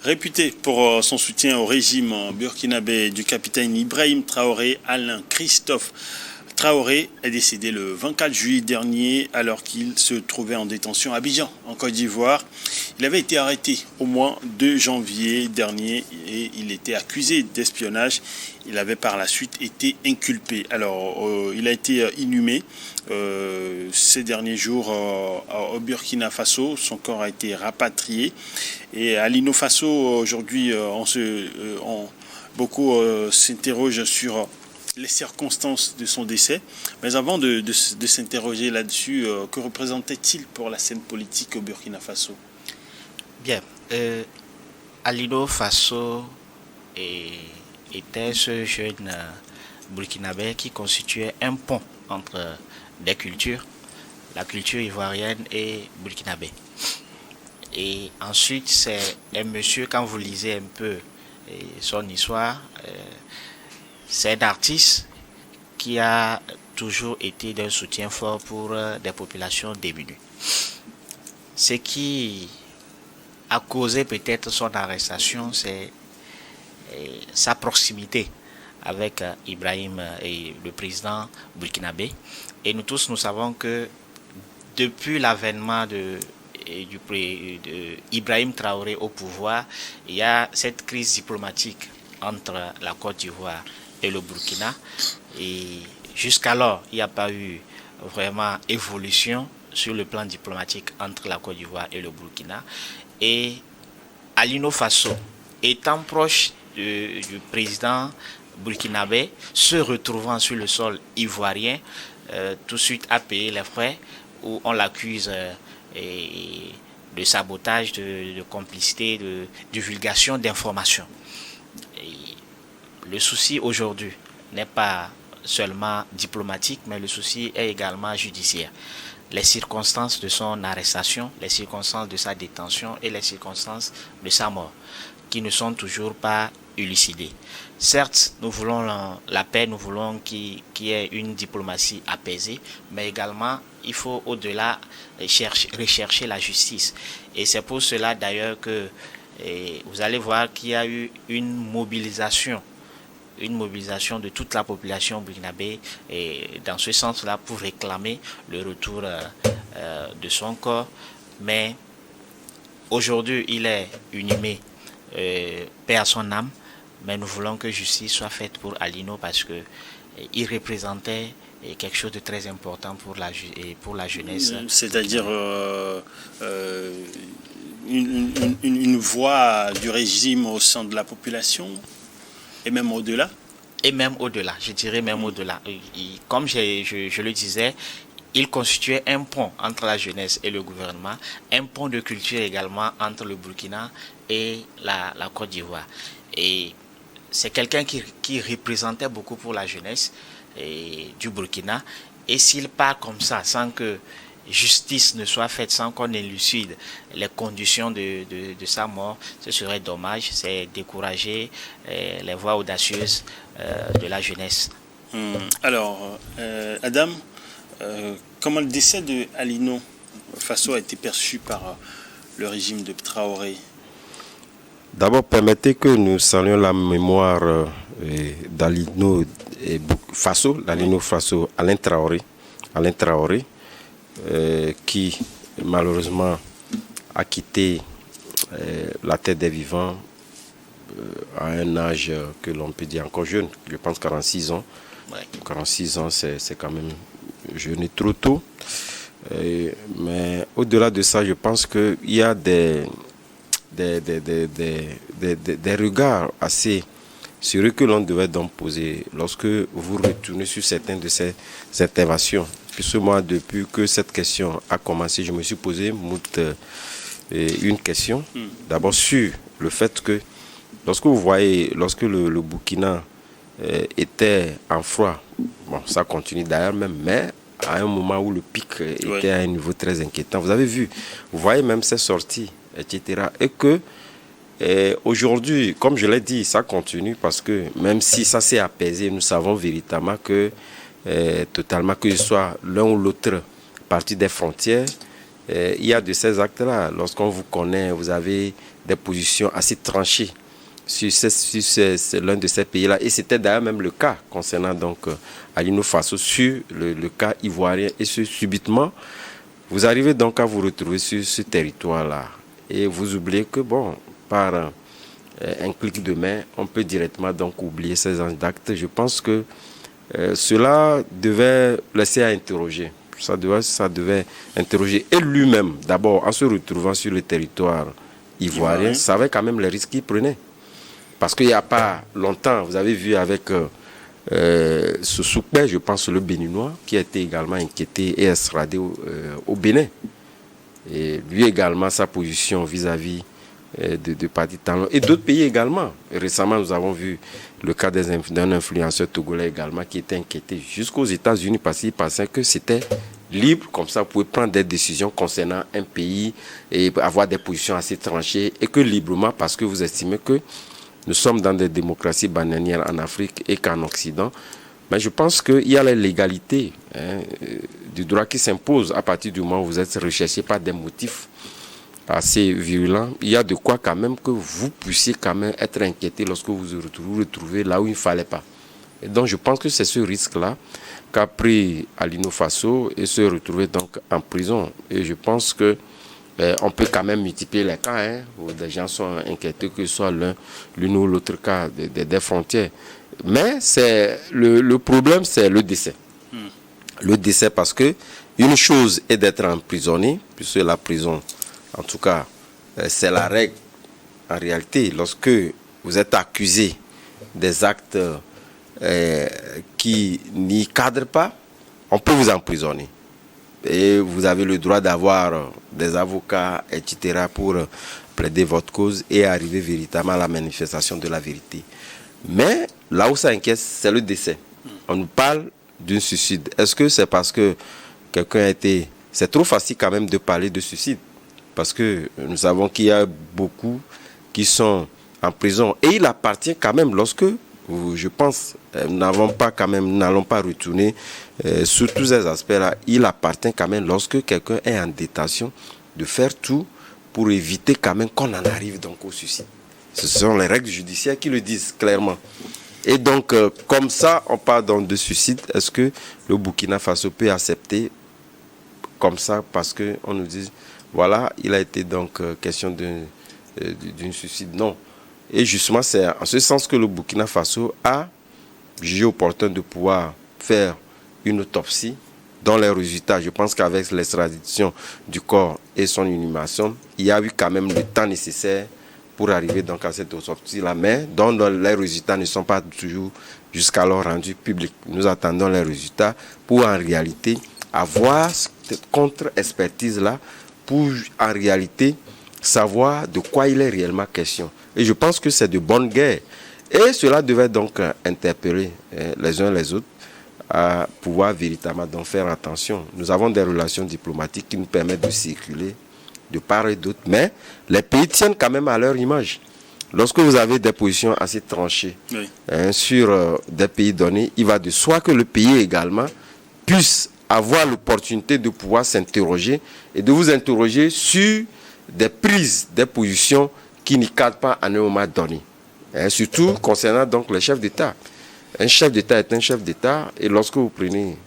Réputé pour son soutien au régime burkinabé du capitaine Ibrahim Traoré, Alain Christophe Traoré est décédé le 24 juillet dernier alors qu'il se trouvait en détention à Abidjan, en Côte d'Ivoire. Il avait été arrêté au mois de janvier dernier et il était accusé d'espionnage. Il avait par la suite été inculpé. Alors, il a été inhumé ces derniers jours au Burkina Faso. Son corps a été rapatrié. Et à Lino Faso, aujourd'hui, beaucoup s'interrogent sur les circonstances de son décès. Mais avant de s'interroger là-dessus, que représentait-il pour la scène politique au Burkina Faso? Bien, Alino Faso était ce jeune burkinabé qui constituait un pont entre des cultures, la culture ivoirienne et burkinabé. Et ensuite, c'est un monsieur, quand vous lisez un peu son histoire, c'est un artiste qui a toujours été d'un soutien fort pour des populations démunies. Ce qui a causé peut-être son arrestation, c'est sa proximité avec Ibrahim et le président burkinabé. Et nous tous, nous savons que depuis l'avènement de Ibrahim Traoré au pouvoir, il y a cette crise diplomatique entre la Côte d'Ivoire et le Burkina. Et jusqu'alors, il n'y a pas eu vraiment évolution sur le plan diplomatique entre la Côte d'Ivoire et le Burkina. Et Alino Faso, étant proche du président burkinabé, se retrouvant sur le sol ivoirien, tout de suite a payé les frais, où on l'accuse de sabotage, de complicité, de divulgation d'informations. Le souci aujourd'hui n'est pas seulement diplomatique, mais le souci est également judiciaire. Les circonstances de son arrestation, les circonstances de sa détention et les circonstances de sa mort, qui ne sont toujours pas élucidées. Certes, nous voulons la paix, nous voulons qu'il y ait une diplomatie apaisée, mais également, il faut au-delà rechercher la justice. Et c'est pour cela d'ailleurs que vous allez voir qu'il y a eu une mobilisation de toute la population burkinabé et dans ce sens-là pour réclamer le retour de son corps. Mais aujourd'hui, il est inhumé, paix à son âme, mais nous voulons que justice soit faite pour Alino parce que il représentait quelque chose de très important pour la jeunesse. C'est-à-dire une voix du régime au sein de la population? Et même au-delà? Et même au-delà, je dirais même au-delà. Comme je le disais, il constituait un pont entre la jeunesse et le gouvernement, un pont de culture également entre le Burkina et la Côte d'Ivoire. Et c'est quelqu'un qui représentait beaucoup pour la jeunesse du Burkina. Et s'il part comme ça, sans que justice ne soit faite, sans qu'on élucide les conditions de sa mort, ce serait dommage, c'est décourager les voix audacieuses de la jeunesse. Alors, Adam, comment le décès de Alino Faso a été perçu par le régime de Traoré? D'abord, permettez que nous saluions la mémoire d'Alino Faso, Alain Traoré, qui malheureusement a quitté la terre des vivants à un âge que l'on peut dire encore jeune, je pense 46 ans. Ouais. 46 ans, c'est quand même jeune et trop tôt. Mais au-delà de ça, je pense qu'il y a des regards assez sérieux que l'on devait donc poser lorsque vous retournez sur certaines de ces interventions. Puisque moi, depuis que cette question a commencé, je me suis posé une question. D'abord sur le fait que lorsque vous voyez, lorsque le Burkina était en froid, bon, ça continue d'ailleurs même, mais à un moment où le pic était à un niveau très inquiétant. Vous avez vu, vous voyez même ces sorties, etc. Et que aujourd'hui, comme je l'ai dit, ça continue parce que même si ça s'est apaisé, nous savons véritablement que totalement, que ce soit l'un ou l'autre partie des frontières, il y a de ces actes-là. Lorsqu'on vous connaît, vous avez des positions assez tranchées sur c'est l'un de ces pays-là. Et c'était d'ailleurs même le cas concernant donc Alino Faso sur le cas ivoirien. Et subitement, vous arrivez donc à vous retrouver sur ce territoire-là. Et vous oubliez que, bon, par un clic de main, on peut directement donc oublier ces actes. Je pense que cela devait laisser à interroger. Ça devait interroger. Et lui-même, d'abord, en se retrouvant sur le territoire ivoirien, savait quand même les risques qu'il prenait. Parce qu'il n'y a pas longtemps, vous avez vu avec ce Soukbé, je pense, le Béninois, qui a été également inquiété et extradé au Bénin. Et lui également, sa position vis-à-vis de Patti Talon et d'autres pays également. Et récemment, nous avons vu le cas d'un influenceur togolais également qui était inquiété jusqu'aux États-Unis parce qu'il pensait que c'était libre, comme ça vous pouvez prendre des décisions concernant un pays et avoir des positions assez tranchées et que librement parce que vous estimez que nous sommes dans des démocraties bananières en Afrique et qu'en Occident. Mais je pense qu'il y a la légalité du droit qui s'impose à partir du moment où vous êtes recherché par des motifs assez virulents. Il y a de quoi quand même que vous puissiez quand même être inquiété lorsque vous vous retrouvez là où il ne fallait pas. Et donc je pense que c'est ce risque-là qu'a pris Alino Faso et se retrouver donc en prison. Et je pense que on peut quand même multiplier les cas où des gens sont inquiétés que ce soit l'une ou l'autre cas des frontières. Mais c'est le problème, c'est le décès. Le décès parce que une chose est d'être emprisonné, puisque la prison, en tout cas, c'est la règle. En réalité, lorsque vous êtes accusé des actes qui n'y cadrent pas, on peut vous emprisonner. Et vous avez le droit d'avoir des avocats, etc., pour plaider votre cause et arriver véritablement à la manifestation de la vérité. Mais là où ça inquiète, c'est le décès. On nous parle d'un suicide. Est-ce que c'est parce que quelqu'un a été... C'est trop facile quand même de parler de suicide. Parce que nous savons qu'il y a beaucoup qui sont en prison. Et il appartient quand même lorsque, je pense, nous n'allons pas retourner sur tous ces aspects-là. Il appartient quand même lorsque quelqu'un est en détention de faire tout pour éviter quand même qu'on en arrive donc au suicide. Ce sont les règles judiciaires qui le disent clairement. Et donc, comme ça, on parle donc de suicide. Est-ce que le Burkina Faso peut accepter comme ça parce qu'on nous dit, voilà, il a été donc question d'un suicide? Non. Et justement, c'est en ce sens que le Burkina Faso a jugé opportun de pouvoir faire une autopsie dont les résultats, je pense qu'avec l'extradition du corps et son inhumation, il y a eu quand même le temps nécessaire pour arriver donc à cette autopsie-là, mais dont les résultats ne sont pas toujours jusqu'alors rendus publics. Nous attendons les résultats pour en réalité avoir cette contre-expertise-là pour en réalité savoir de quoi il est réellement question. Et je pense que c'est de bonne guerre. Et cela devait donc interpeller les uns les autres à pouvoir véritablement donc faire attention. Nous avons des relations diplomatiques qui nous permettent de circuler de part et d'autre, mais les pays tiennent quand même à leur image. Lorsque vous avez des positions assez tranchées sur des pays donnés, il va de soi que le pays également puisse avoir l'opportunité de pouvoir s'interroger et de vous interroger sur des prises, des positions qui n'y cadrent pas à un moment donné. Surtout concernant donc le chef d'État. Un chef d'État est un chef d'État et lorsque vous prenez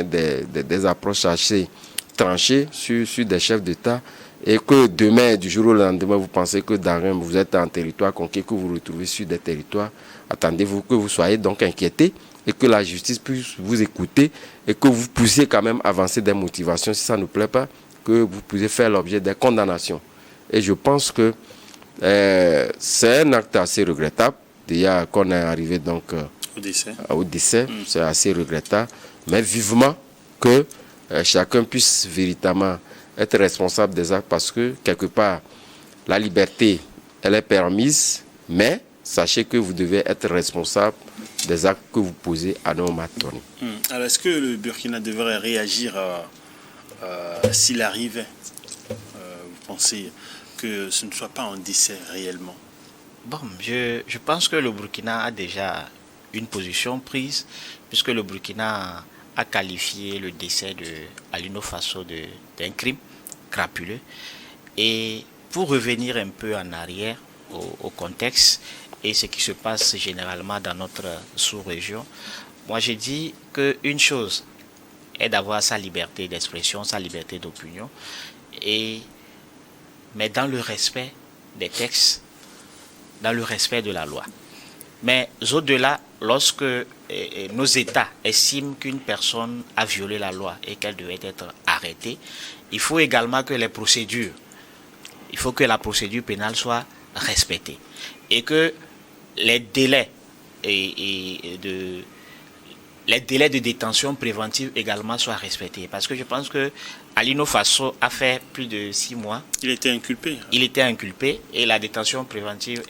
des approches assez tranchées sur des chefs d'État et que demain, du jour au lendemain, vous pensez que vous êtes en territoire conquis, que vous vous retrouvez sur des territoires, attendez-vous que vous soyez donc inquiété et que la justice puisse vous écouter et que vous puissiez quand même avancer des motivations si ça ne plaît pas, que vous puissiez faire l'objet des condamnations. Et je pense que c'est un acte assez regrettable. Déjà qu'on est arrivé donc au décès, c'est assez regrettable. Mais vivement que chacun puisse véritablement être responsable des actes parce que quelque part, la liberté, elle est permise, mais sachez que vous devez être responsable des actes que vous posez à nos matons. Alors, est-ce que le Burkina devrait réagir s'il arrivait vous pensez que ce ne soit pas un décès réellement? Bon, je pense que le Burkina a déjà une position prise, puisque le Burkina a qualifié le décès de Alino Faso d'un crime crapuleux. Et pour revenir un peu en arrière au contexte et ce qui se passe généralement dans notre sous-région, moi j'ai dit qu'une chose est d'avoir sa liberté d'expression, sa liberté d'opinion, mais dans le respect des textes, dans le respect de la loi. Mais au-delà, lorsque nos États estiment qu'une personne a violé la loi et qu'elle devait être arrêtée, il faut également que la procédure pénale soit respectée et que les délais de détention préventive également soient respectés. Parce que je pense que Alino Faso a fait plus de 6 mois. Il était inculpé. Il était inculpé et la détention préventive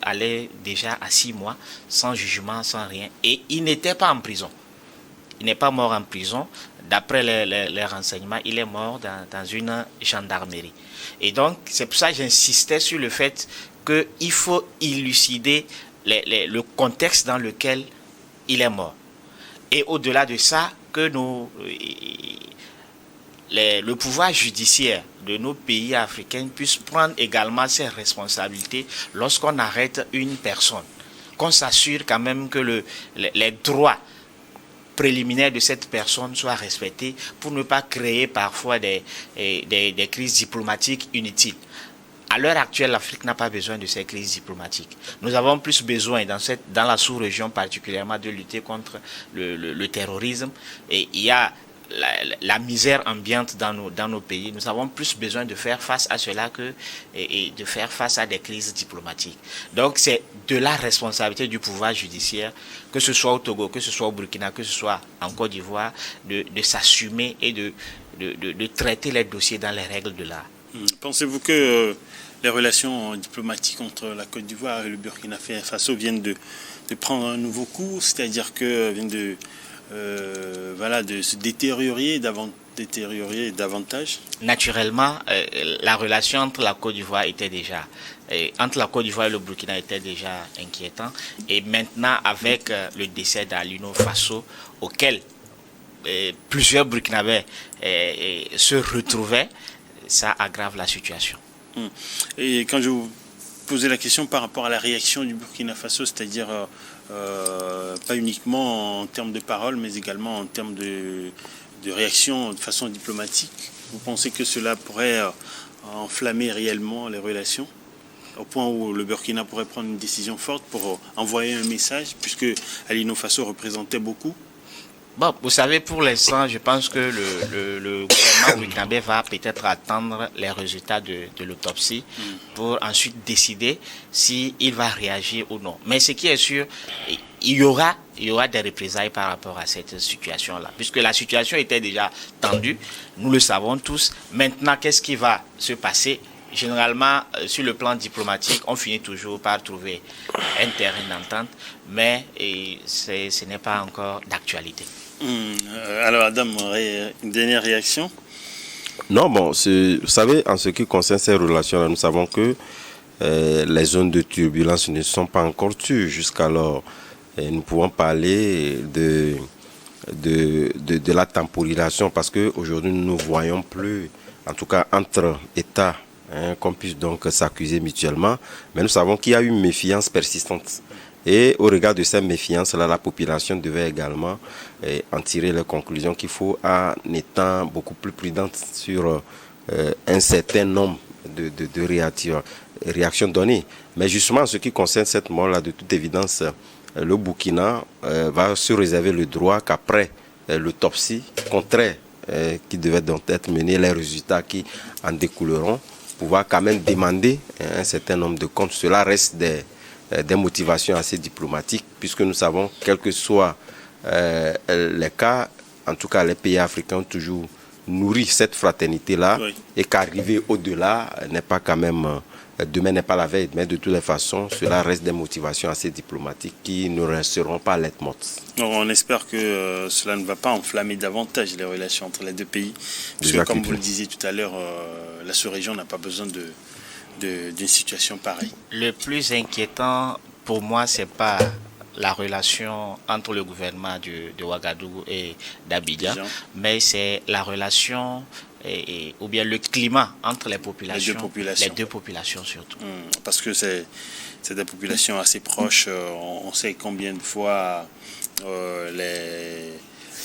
allait déjà à 6 mois, sans jugement, sans rien. Et il n'était pas en prison. Il n'est pas mort en prison. D'après les renseignements, il est mort dans une gendarmerie. Et donc, c'est pour ça que j'insistais sur le fait qu'il faut élucider le contexte dans lequel il est mort. Et au-delà de ça, que le pouvoir judiciaire de nos pays africains puisse prendre également ses responsabilités lorsqu'on arrête une personne. Qu'on s'assure quand même que les droits préliminaires de cette personne soient respectés pour ne pas créer parfois des crises diplomatiques inutiles. À l'heure actuelle, l'Afrique n'a pas besoin de ces crises diplomatiques. Nous avons plus besoin, dans la sous-région particulièrement, de lutter contre le terrorisme. Et il y a la misère ambiante dans nos pays. Nous avons plus besoin de faire face à cela et de faire face à des crises diplomatiques. Donc c'est de la responsabilité du pouvoir judiciaire, que ce soit au Togo, que ce soit au Burkina, que ce soit en Côte d'Ivoire, de s'assumer et de traiter les dossiers dans les règles de l'art. Pensez-vous que les relations diplomatiques entre la Côte d'Ivoire et le Burkina Faso viennent de prendre un nouveau cours, c'est-à-dire que viennent de se détériorer davantage? Naturellement, la relation entre la Côte d'Ivoire entre la Côte d'Ivoire et le Burkina était déjà inquiétant. Et maintenant, avec le décès d'Alino Faso, auquel plusieurs Burkinabés se retrouvaient, ça aggrave la situation. Et quand je vous posais la question par rapport à la réaction du Burkina Faso, c'est-à-dire pas uniquement en termes de paroles, mais également en termes de réaction de façon diplomatique, vous pensez que cela pourrait enflammer réellement les relations, au point où le Burkina pourrait prendre une décision forte pour envoyer un message, puisque Alino Faso représentait beaucoup? Bon, vous savez, pour l'instant, je pense que le gouvernement burkinabé va peut-être attendre les résultats de l'autopsie pour ensuite décider s'il va réagir ou non. Mais ce qui est sûr, il y aura des représailles par rapport à cette situation-là, puisque la situation était déjà tendue, nous le savons tous. Maintenant, qu'est-ce qui va se passer? Généralement, sur le plan diplomatique, on finit toujours par trouver un terrain d'entente, mais ce n'est pas encore d'actualité. Alors Adam, une dernière réaction? Non, bon, vous savez, en ce qui concerne ces relations-là, nous savons que les zones de turbulence ne sont pas encore tues. Jusqu'alors, nous pouvons parler de la temporisation, parce qu'aujourd'hui, nous ne voyons plus, en tout cas entre États, qu'on puisse donc s'accuser mutuellement. Mais nous savons qu'il y a une méfiance persistante. Et au regard de cette méfiance-là, la population devait également en tirer les conclusions qu'il faut, en étant beaucoup plus prudente sur un certain nombre de réactions données. Mais justement, en ce qui concerne cette mort-là, de toute évidence, le Burkina va se réserver le droit qu'après l'autopsie contraire qui devait donc être menée, les résultats qui en découleront, pouvoir quand même demander un certain nombre de comptes. Cela reste des motivations assez diplomatiques, puisque nous savons, quels que soient les cas, en tout cas les pays africains ont toujours nourri cette fraternité-là, oui. Et qu'arriver au-delà n'est pas quand même, demain n'est pas la veille, mais de toutes les façons, cela reste des motivations assez diplomatiques qui ne resteront pas lettres mortes. On espère que cela ne va pas enflammer davantage les relations entre les deux pays, parce que comme vous le disiez tout à l'heure, la sous-région n'a pas besoin d'une situation pareille. Le plus inquiétant pour moi, c'est pas la relation entre le gouvernement de Ouagadougou et d'Abidjan, mais c'est la relation ou bien le climat entre les populations. Les deux populations surtout. Parce que c'est des populations assez proches. On sait combien de fois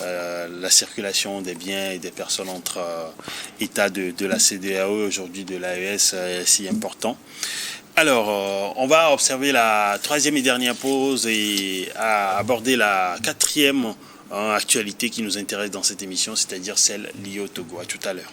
la circulation des biens et des personnes entre États de la CEDEAO, aujourd'hui de l'AES, est si important. Alors, on va observer la troisième et dernière pause et aborder la quatrième actualité qui nous intéresse dans cette émission, c'est-à-dire celle liée au Togo. À tout à l'heure.